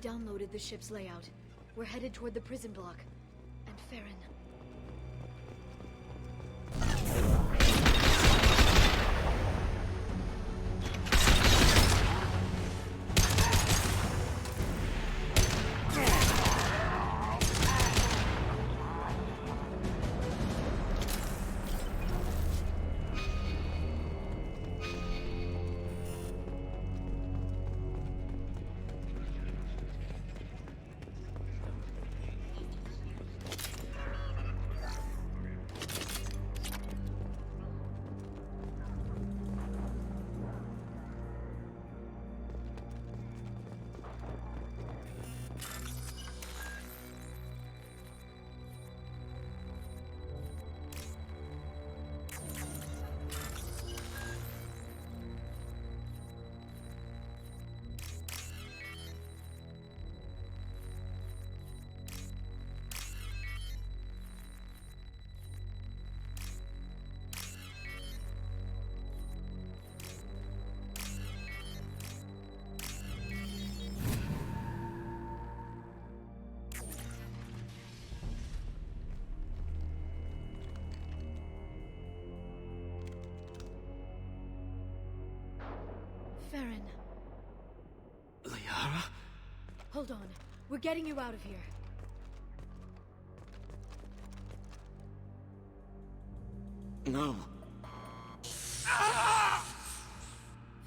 Downloaded the ship's layout. We're headed toward the prison block. And Farron. Farron. Liara? Hold on. We're getting you out of here. No.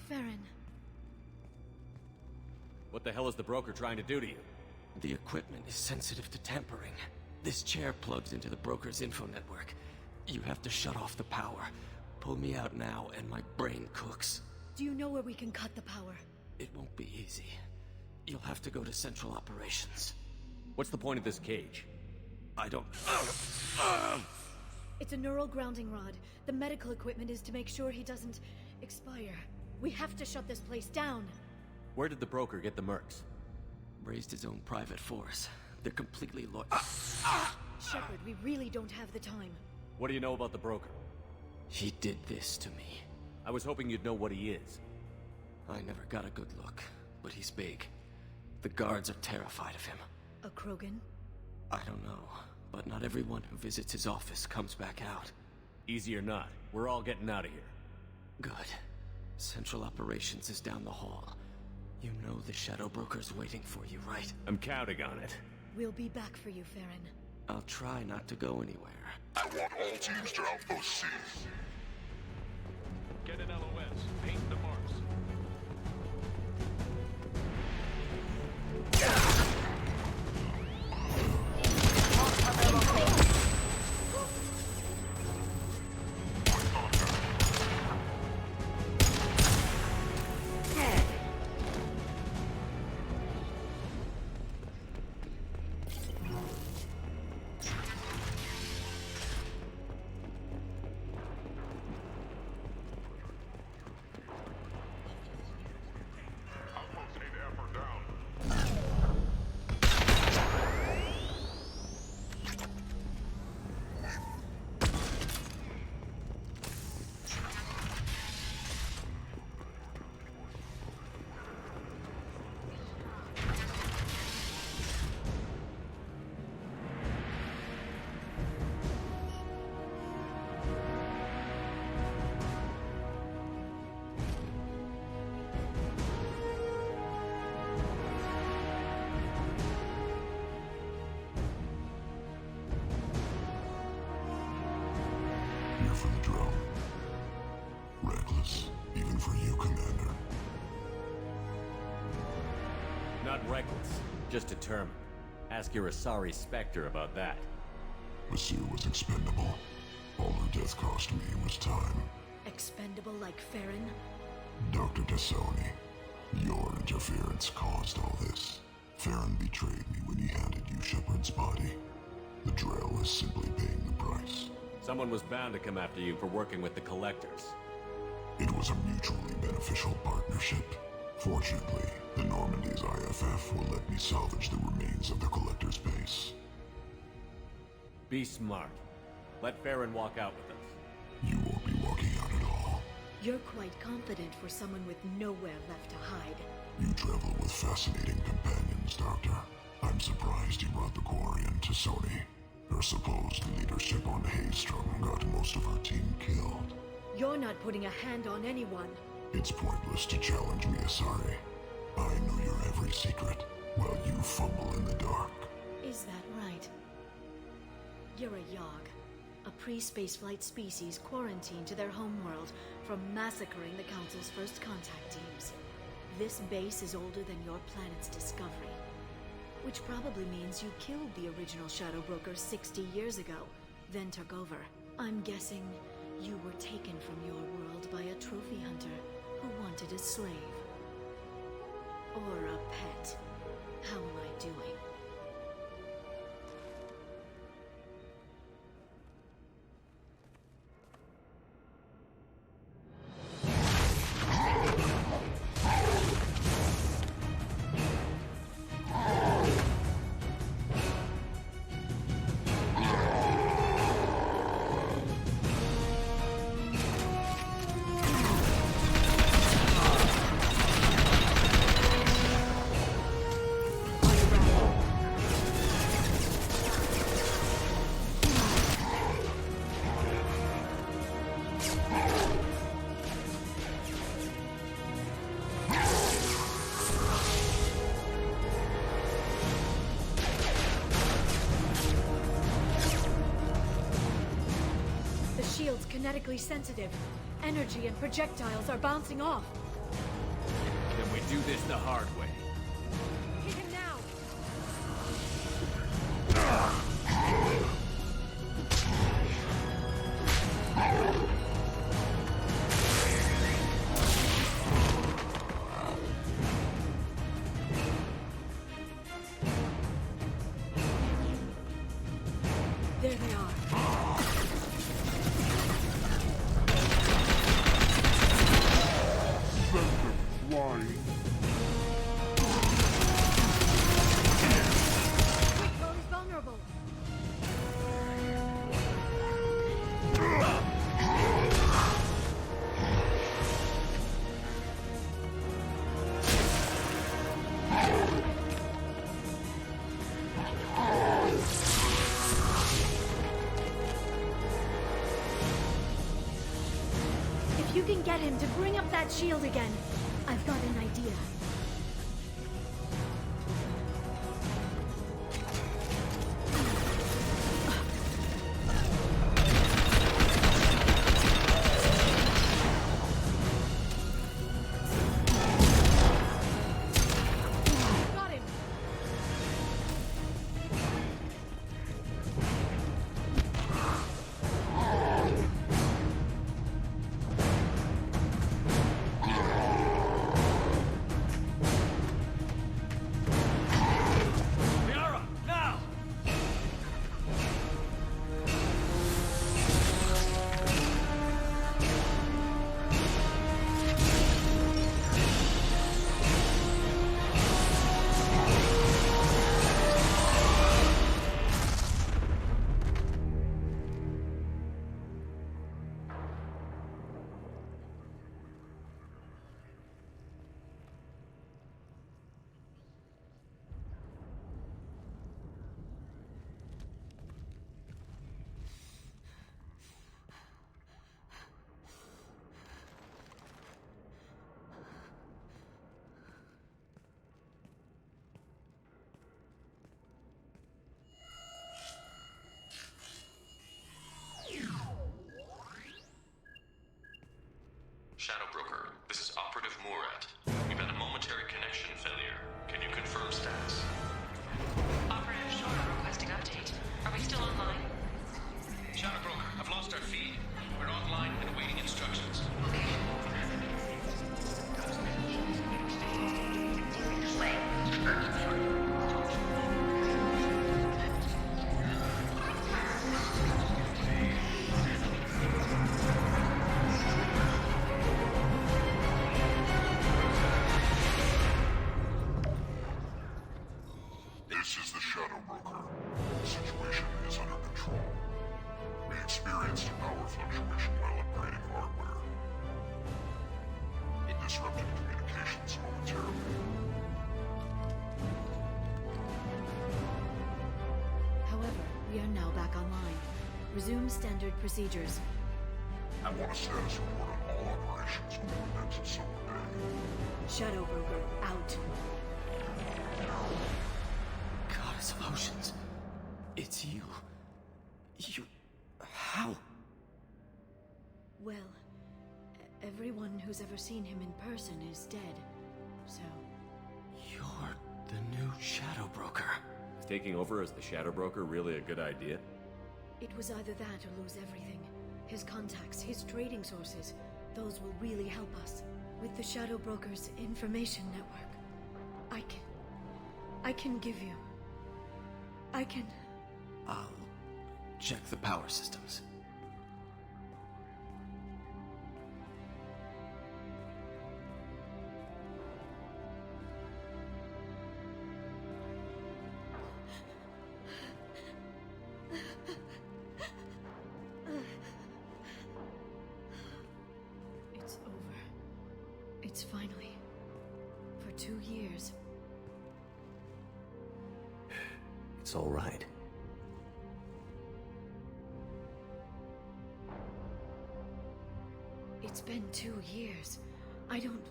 Farron. What the hell is the broker trying to do to you? The equipment is sensitive to tampering. This chair plugs into the broker's info network. You have to shut off the power. Pull me out now and my brain cooks. Do you know where we can cut the power? It won't be easy. You'll have to go to Central Operations. What's the point of this cage? I don't... It's a neural grounding rod. The medical equipment is to make sure he doesn't expire. We have to shut this place down. Where did the broker get the mercs? Raised his own private force. They're completely loyal. Shepard, we really don't have the time. What do you know about the broker? He did this to me. I was hoping you'd know what he is. I never got a good look, but he's big. The guards are terrified of him. A Krogan? I don't know, but not everyone who visits his office comes back out. Easy or not, we're all getting out of here. Good. Central Operations is down the hall. You know the Shadow Broker's waiting for you, right? I'm counting on it. We'll be back for you, Farron. I'll try not to go anywhere. I want all teams to Outpost C. Get an LOS. Paint the marks. for the drone. Reckless, even for you, Commander. Not reckless, just determined. Ask your Asari Spectre about that. Masu was expendable. All her death cost me was time. Expendable like Farron? Dr. Tassoni, your interference caused all this. Farron betrayed me when he handed you Shepard's body. The Drell is simply paying the price. Someone was bound to come after you for working with the Collectors. It was a mutually beneficial partnership. Fortunately, the Normandy's IFF will let me salvage the remains of the Collector's base. Be smart. Let Farron walk out with us. You won't be walking out at all. You're quite confident for someone with nowhere left to hide. You travel with fascinating companions, Doctor. I'm surprised you brought the Quarian to Sony. Her supposed leadership on Haystrom got most of her team killed. You're not putting a hand on anyone. It's pointless to challenge me, Asari. I know your every secret, while you fumble in the dark. Is that right? You're a Yogg, a pre-spaceflight species quarantined to their homeworld from massacring the Council's first contact teams. This base is older than your planet's discovery, which probably means you killed the original Shadow Broker 60 years ago, then took over. I'm guessing you were taken from your world by a trophy hunter who wanted a slave. Or a pet. How am I doing? Shield's kinetically sensitive. Energy and projectiles are bouncing off. Then we do this the hard way. Hit him now! There they are. Quick, he's vulnerable. If you can get him to bring up that shield again, I've got an idea. Got him! We are now back online. Resume standard procedures. I want a status report on all operations with the events of Summer Bay. Shadow Broker, out. Goddess of Oceans. It's you. You... How? Well, everyone who's ever seen him in person is dead. So, You're the new Shadow Broker. Is taking over as the Shadow Broker really a good idea? it was either that or lose everything. His contacts, his trading sources, those will really help us. With the Shadow Broker's information network, I can give you... I'll check the power systems. It's over. It's finally... For 2 years. It's all right. It's been 2 years. I don't...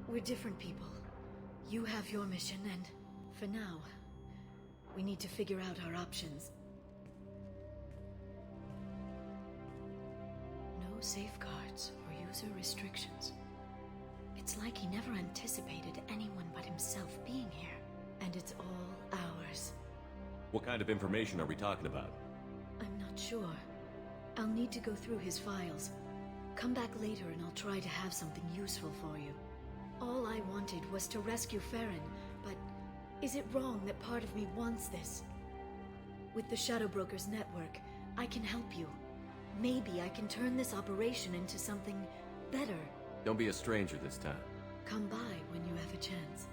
We're different people. You have your mission, and for now, we need to figure out our options. No safeguards or user restrictions. It's like he never anticipated anyone but himself being here. And it's all ours. What kind of information are we talking about? I'm not sure. I'll need to go through his files. Come back later and I'll try to have something useful for you. All I wanted was to rescue Farron, but is it wrong that part of me wants this? With the Shadow Broker's network, I can help you. Maybe I can turn this operation into something better. Don't be a stranger this time. Come by when you have a chance.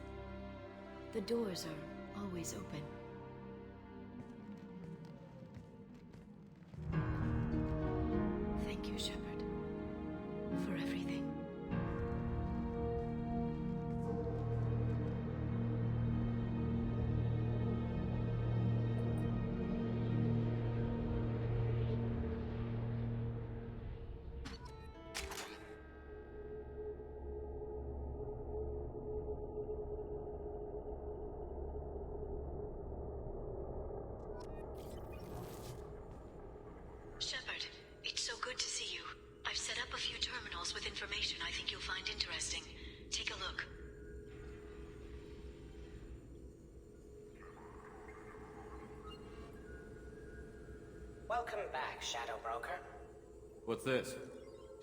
The doors are always open. Thank you, Shepard, for everything. Shepard, it's so good to see you. I've set up a few terminals with information I think you'll find interesting. Take a look. Welcome back, Shadow Broker. What's this?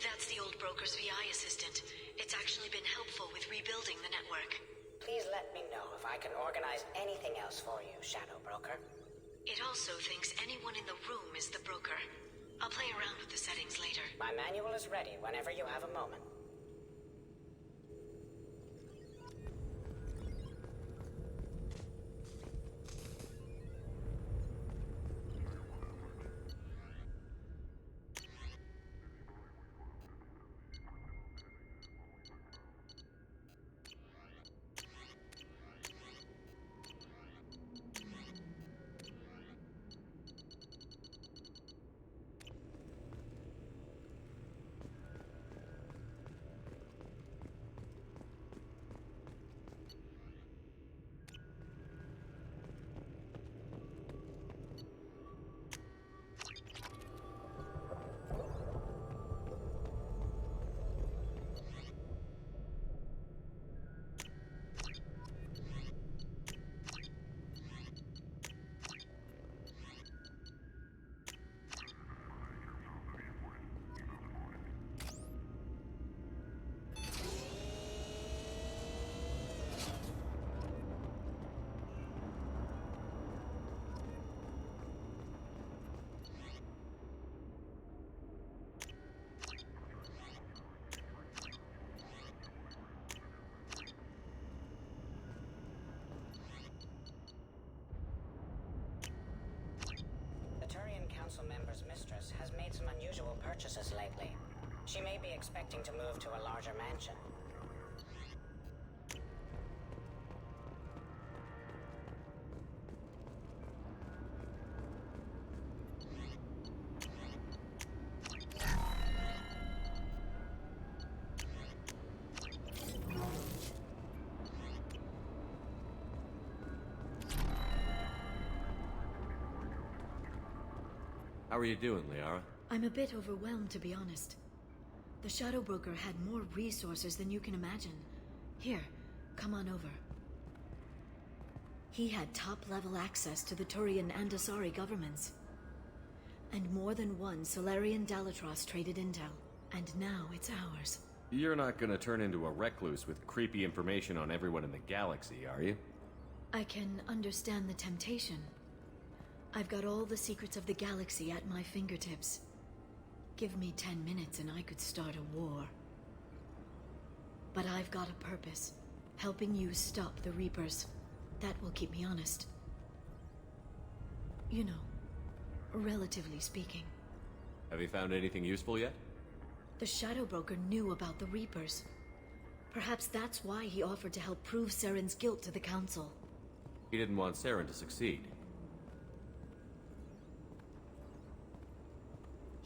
That's the old broker's VI assistant. It's actually been helpful with rebuilding the network. Please let me know if I can organize anything else for you, Shadow Broker. It also thinks anyone in the room is the broker. I'll play around with the settings later. My manual is ready whenever you have a moment. The Turian Council member's mistress has made some unusual purchases lately. She may be expecting to move to a larger mansion. How are you doing, Liara? I'm a bit overwhelmed, to be honest. The Shadow Broker had more resources than you can imagine. Here, come on over. He had top-level access to the Turian and Asari governments. And more than one Solarian Dalatrass traded intel. And now it's ours. You're not gonna turn into a recluse with creepy information on everyone in the galaxy, are you? I can understand the temptation. I've got all the secrets of the galaxy at my fingertips. Give me 10 minutes and I could start a war. But I've got a purpose. Helping you stop the Reapers. That will keep me honest. You know, relatively speaking. Have you found anything useful yet? The Shadow Broker knew about the Reapers. Perhaps that's why he offered to help prove Saren's guilt to the Council. He didn't want Saren to succeed.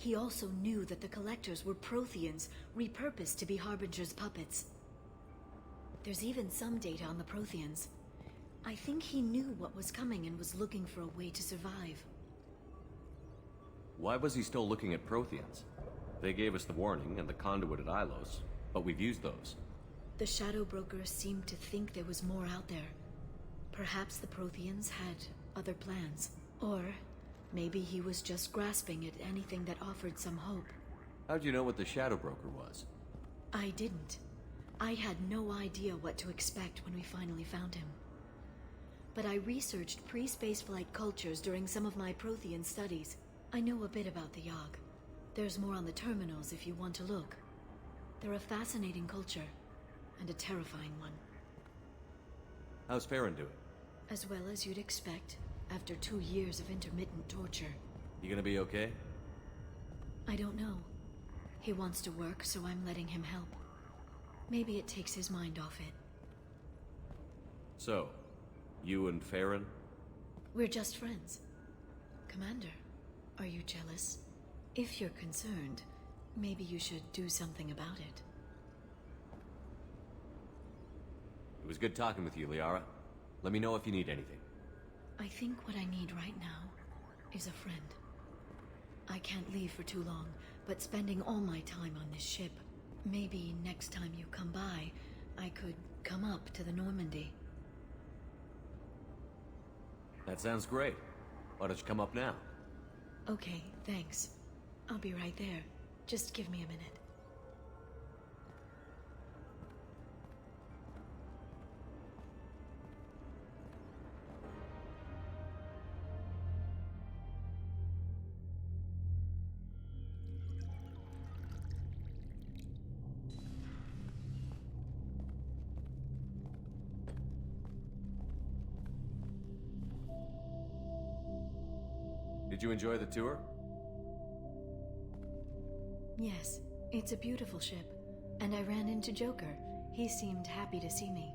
He also knew that the Collectors were Protheans, repurposed to be Harbinger's puppets. There's even some data on the Protheans. I think he knew what was coming and was looking for a way to survive. Why was he still looking at Protheans? They gave us the warning and the conduit at Ilos, but we've used those. The Shadow Broker seemed to think there was more out there. Perhaps the Protheans had other plans. Or maybe he was just grasping at anything that offered some hope. How'd you know what the Shadow Broker was? I didn't. I had no idea what to expect when we finally found him. But I researched pre-spaceflight cultures during some of my Prothean studies. I know a bit about the Yogg. There's more on the terminals if you want to look. They're a fascinating culture, and a terrifying one. How's Farron doing? As well as you'd expect, after 2 years of intermittent torture. You gonna be okay? I don't know. He wants to work, so I'm letting him help. Maybe it takes his mind off it. So, you and Farron? We're just friends. Commander, are you jealous? If you're concerned, maybe you should do something about it. It was good talking with you, Liara. Let me know if you need anything. I think what I need right now is a friend. I can't leave for too long, but spending all my time on this ship. Maybe next time you come by, I could come up to the Normandy. That sounds great. Why don't you come up now? Okay, thanks. I'll be right there. Just give me a minute. Did you enjoy the tour? Yes, it's a beautiful ship. And I ran into Joker. He seemed happy to see me.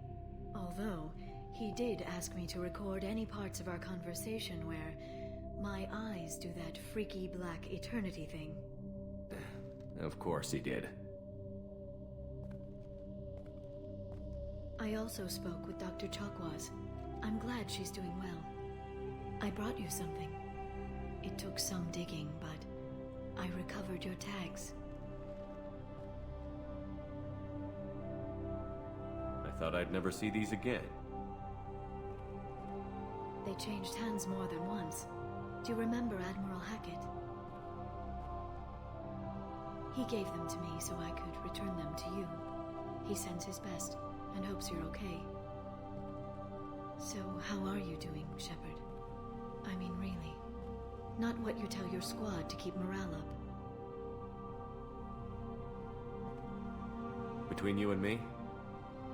Although, he did ask me to record any parts of our conversation where my eyes do that freaky black eternity thing. Of course he did. I also spoke with Dr. Chakwas. I'm glad she's doing well. I brought you something. It took some digging, but I recovered your tags. I thought I'd never see these again. They changed hands more than once. Do you remember Admiral Hackett? He gave them to me so I could return them to you. He sends his best and hopes you're okay. So, how are you doing, Shepard? I mean, really. Not what you tell your squad to keep morale up. Between you and me,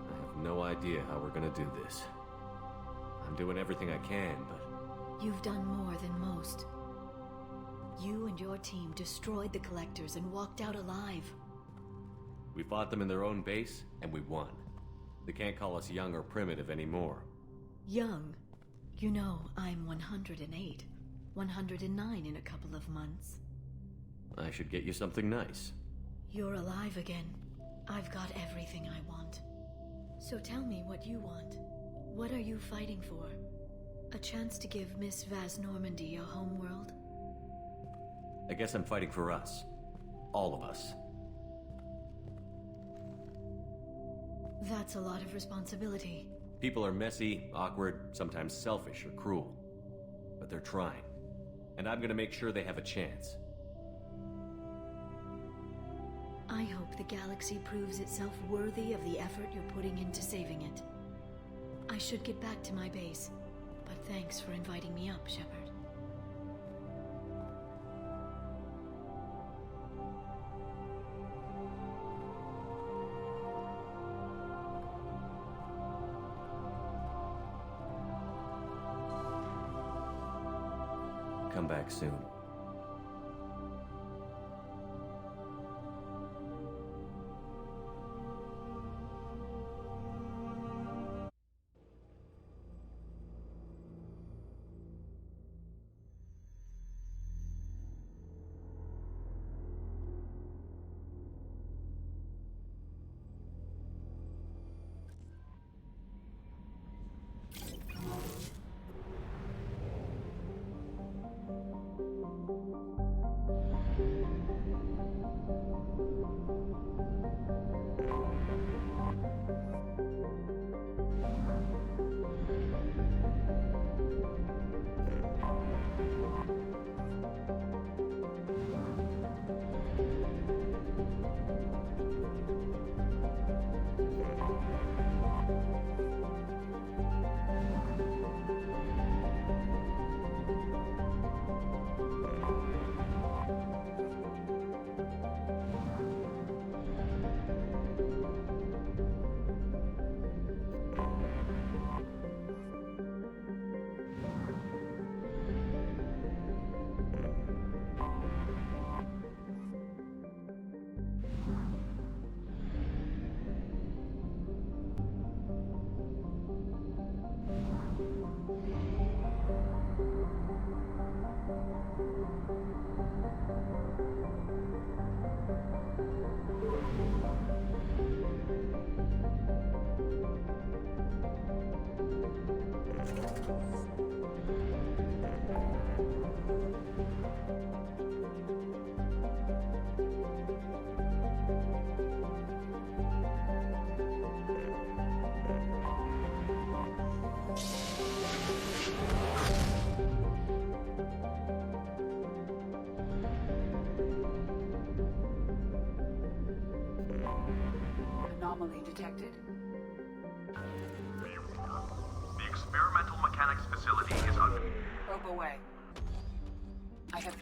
I have no idea how we're gonna do this. I'm doing everything I can, but... You've done more than most. You and your team destroyed the Collectors and walked out alive. We fought them in their own base, and we won. They can't call us young or primitive anymore. Young? You know, I'm 108. 109 in a couple of months. I should get you something nice. You're alive again. I've got everything I want. So tell me what you want. What are you fighting for? A chance to give Miss Vaz Normandy a homeworld? I guess I'm fighting for us. All of us. That's a lot of responsibility. People are messy, awkward, sometimes selfish or cruel. But they're trying. And I'm gonna make sure they have a chance. I hope the galaxy proves itself worthy of the effort you're putting into saving it. I should get back to my base, but thanks for inviting me up, Shepard. Come back soon. Anomaly detected. The experimental mechanics facility is under... Probe away. I have...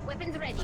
Weapons ready.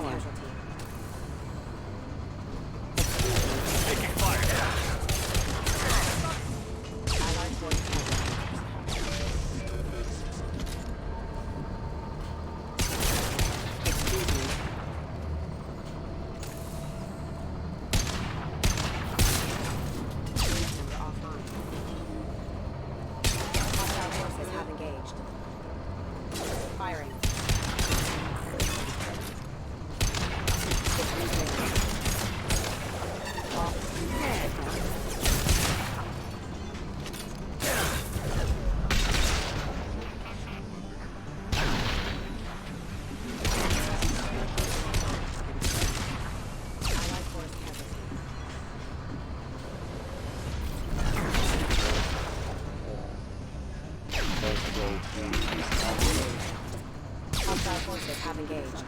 casualty. Taking fire. Allied force casualty. Excuse me. Member offline. Hostile forces have engaged. Firing. Allied force casualty. Hostile forces have engaged.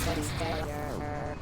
Setting failure.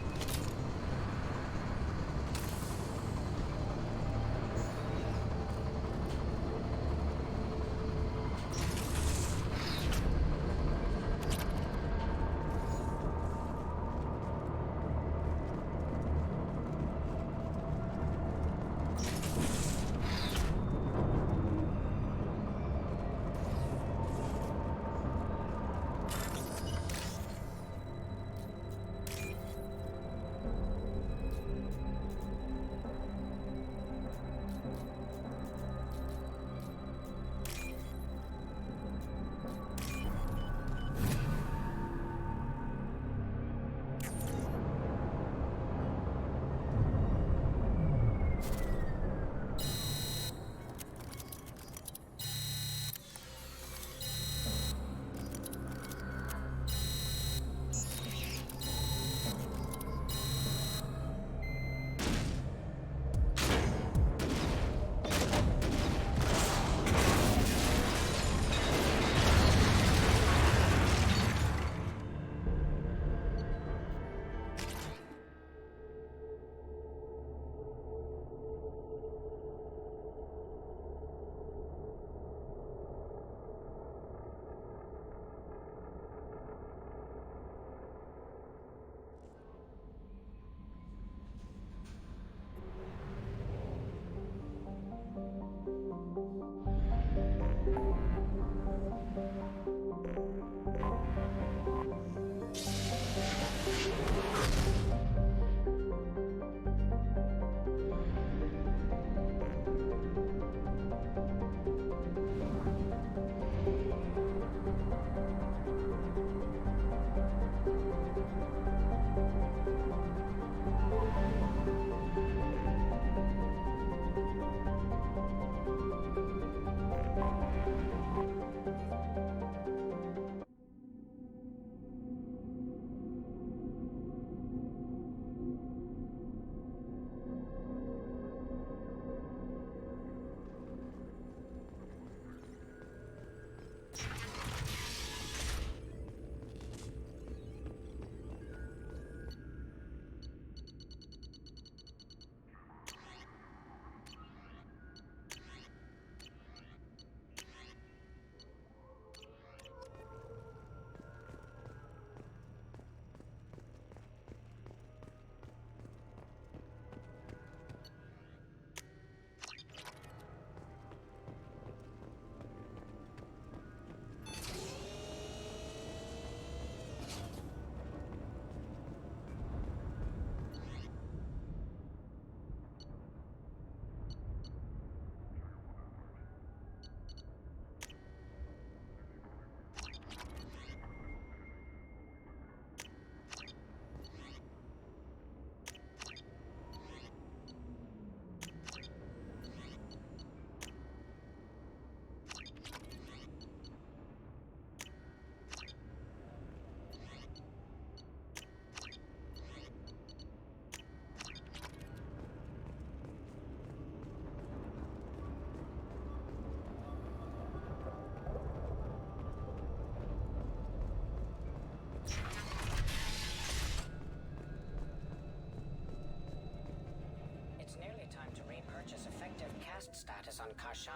status on Karshan.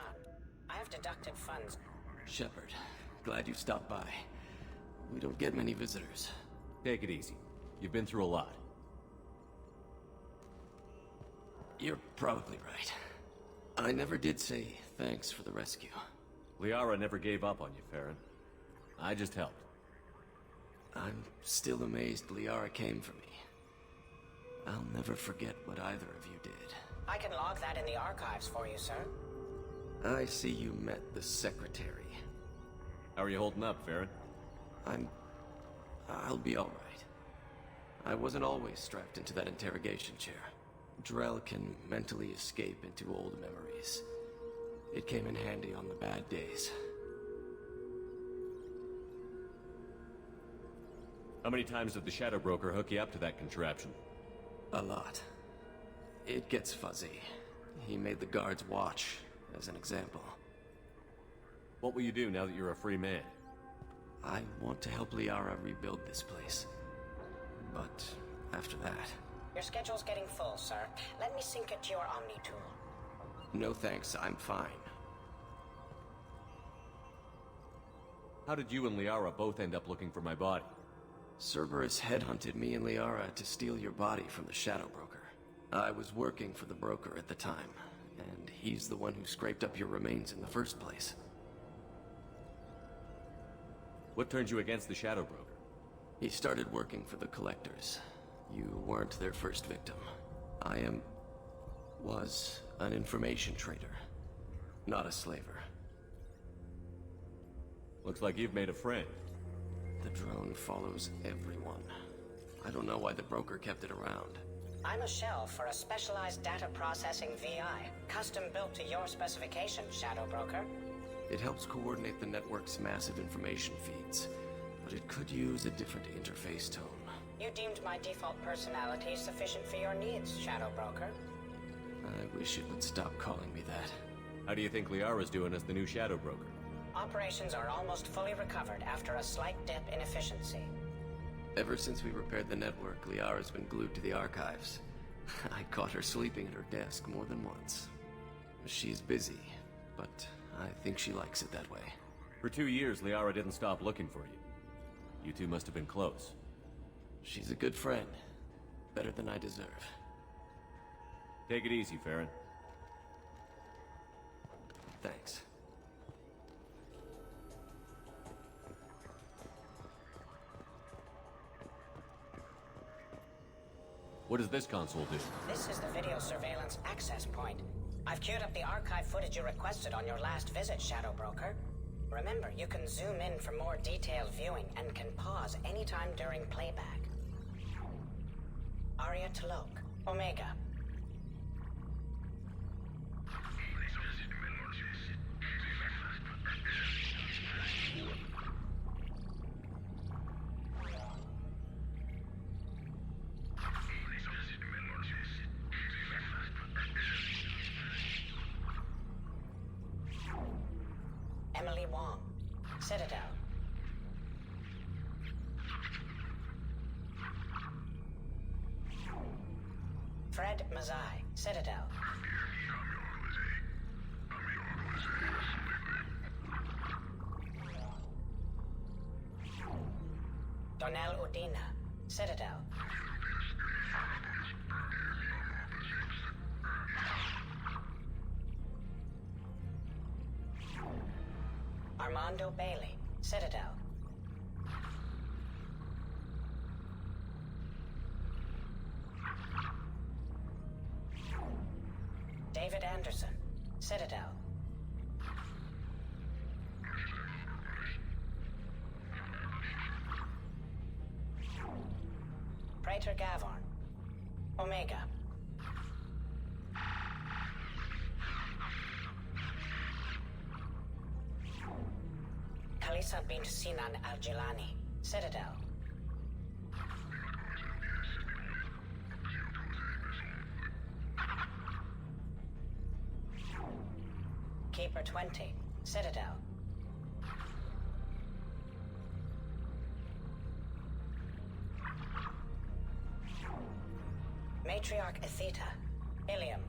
I have deducted funds. Shepard, glad you stopped by. We don't get many visitors. Take it easy. You've been through a lot. You're probably right. I never did say thanks for the rescue. Liara never gave up on you, Farron. I just helped. I'm still amazed Liara came for me. I'll never forget what either of you did. I can log that in the archives for you, sir. I see you met the Secretary. How are you holding up, Farron? I'll be alright. I wasn't always strapped into that interrogation chair. Drell can mentally escape into old memories. It came in handy on the bad days. How many times did the Shadow Broker hook you up to that contraption? A lot. It gets fuzzy. He made the guards watch, as an example. What will you do now that you're a free man? I want to help Liara rebuild this place. But after that... Your schedule's getting full, sir. Let me sync it to your Omni tool. No thanks, I'm fine. How did you and Liara both end up looking for my body? Cerberus headhunted me and Liara to steal your body from the Shadow Broker. I was working for the broker at the time, and he's the one who scraped up your remains in the first place. What turned you against the Shadow Broker? He started working for the Collectors. You weren't their first victim. Was an information trader, not a slaver. Looks like you've made a friend. The drone follows everyone. I don't know why the broker kept it around. I'm a shell for a specialized data processing VI, custom built to your specifications, Shadow Broker. It helps coordinate the network's massive information feeds, but it could use a different interface tone. You deemed my default personality sufficient for your needs, Shadow Broker. I wish it would stop calling me that. How do you think Liara's doing as the new Shadow Broker? Operations are almost fully recovered after a slight dip in efficiency. Ever since we repaired the network, Liara's been glued to the archives. I caught her sleeping at her desk more than once. She's busy, but I think she likes it that way. For 2 years, Liara didn't stop looking for you. You two must have been close. She's a good friend. Better than I deserve. Take it easy, Farron. Thanks. What does this console do? This is the video surveillance access point. I've queued up the archive footage you requested on your last visit, Shadow Broker. Remember, you can zoom in for more detailed viewing and can pause anytime during playback. Arya T'Loak, Omega. Emily Wong, Citadel. Fred Mazai, Citadel. Donnell Udina, Citadel. Armando Bailey, Citadel. David Anderson, Citadel. Praetor Gavorn, Omega. Khalisa bint Sinan Al-Jilani, Citadel. Keeper 20, Citadel. Matriarch Atheta, Ilium.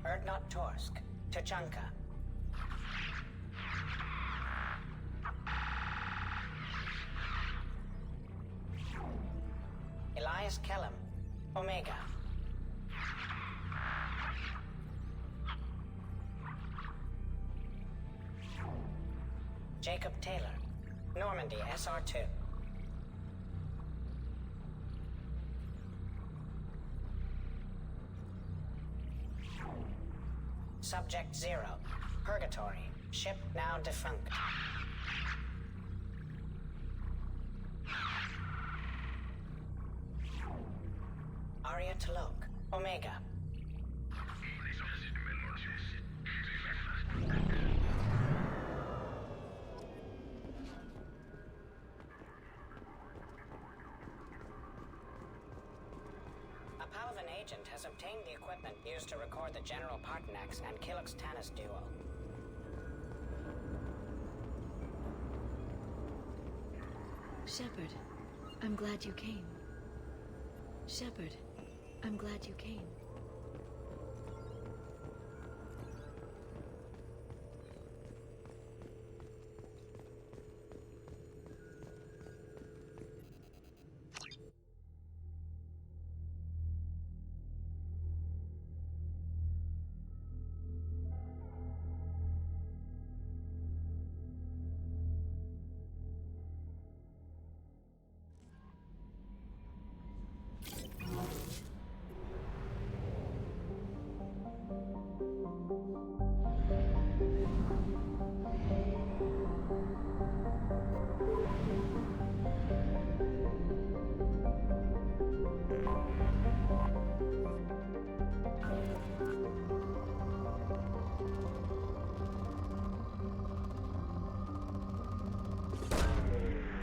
Erdnot Torsk, Tuchanka. Matthias Kellum, Omega. Jacob Taylor, Normandy SR2. Subject 0, Purgatory, ship now defunct. Arya T'Loak, Omega. A Palvan agent has obtained the equipment used to record the General Partenax and Kylix Tanis duo. Shepard, I'm glad you came. Shepard, I'm glad you came.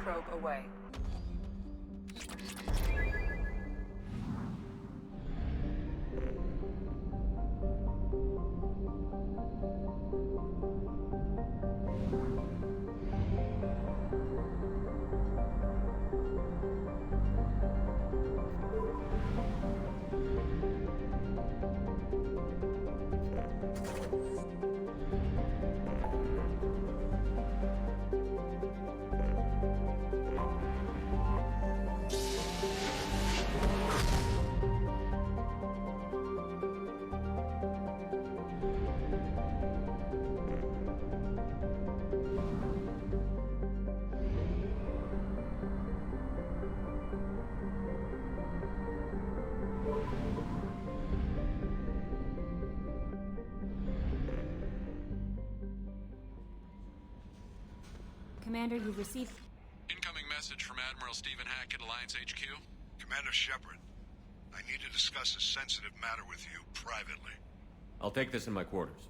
Probe away. Commander, you've received... Incoming message from Admiral Stephen Hackett, Alliance HQ. Commander Shepard, I need to discuss a sensitive matter with you privately. I'll take this in my quarters.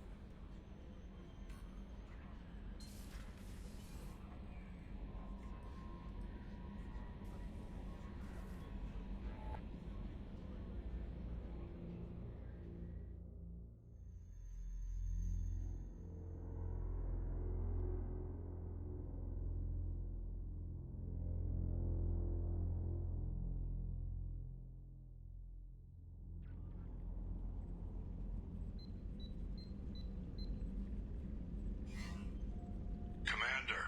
Commander,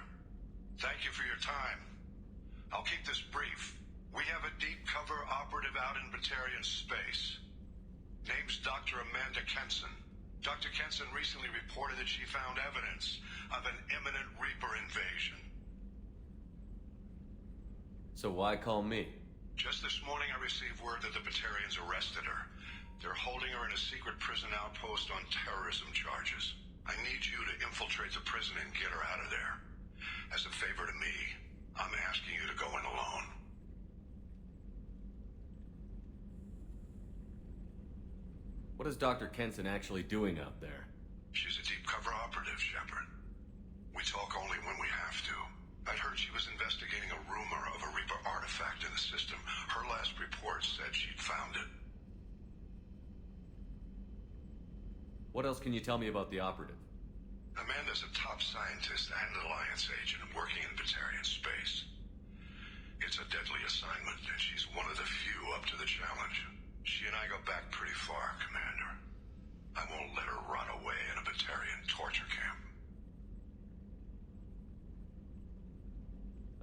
thank you for your time. I'll keep this brief. We have a deep cover operative out in Batarian space. Name's Dr. Amanda Kenson. Dr. Kenson recently reported that she found evidence of an imminent Reaper invasion. So why call me? Just this morning I received word that the Batarians arrested her. They're holding her in a secret prison outpost on terrorism charges. I need you to infiltrate the prison and get her out of there. As a favor to me, I'm asking you to go in alone. What is Dr. Kenson actually doing out there? She's a deep cover operative, Shepard. We talk only when we have to. I'd heard she was investigating a rumor of a Reaper artifact in the system. Her last report said she'd found it. What else can you tell me about the operative? Amanda's a top scientist and an Alliance agent working in Batarian space. It's a deadly assignment, and she's one of the few up to the challenge. She and I go back pretty far, Commander. I won't let her run away in a Batarian torture camp.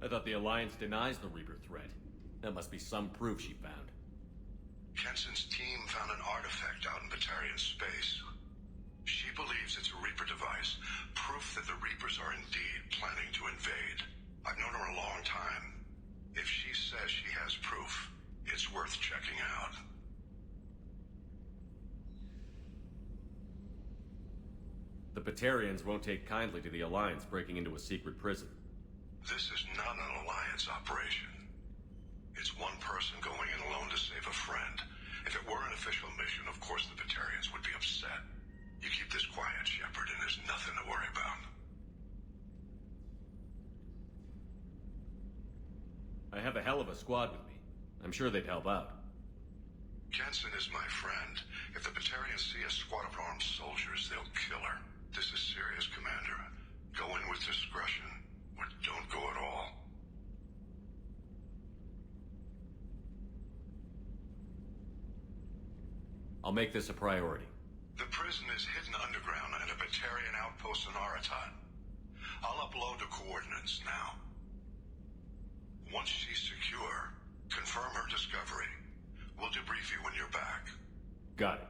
I thought the Alliance denies the Reaper threat. That must be some proof she found. Kenson's team found an artifact out in Batarian space. She believes it's a Reaper device, proof that the Reapers are indeed planning to invade. I've known her a long time. If she says she has proof, it's worth checking out. The Batarians won't take kindly to the Alliance breaking into a secret prison. This is not an Alliance operation. It's one person going in alone to save a friend. If it were an official mission, of course the Batarians would be upset. You keep this quiet, Shepard, and there's nothing to worry about. I have a hell of a squad with me. I'm sure they'd help out. Kenson is my friend. If the Batarians see a squad of armed soldiers, they'll kill her. This is serious, Commander. Go in with discretion, or don't go at all. I'll make this a priority. The prison is hidden underground at a Batarian outpost in Aratat. I'll upload the coordinates now. Once she's secure, confirm her discovery. We'll debrief you when you're back. Got it.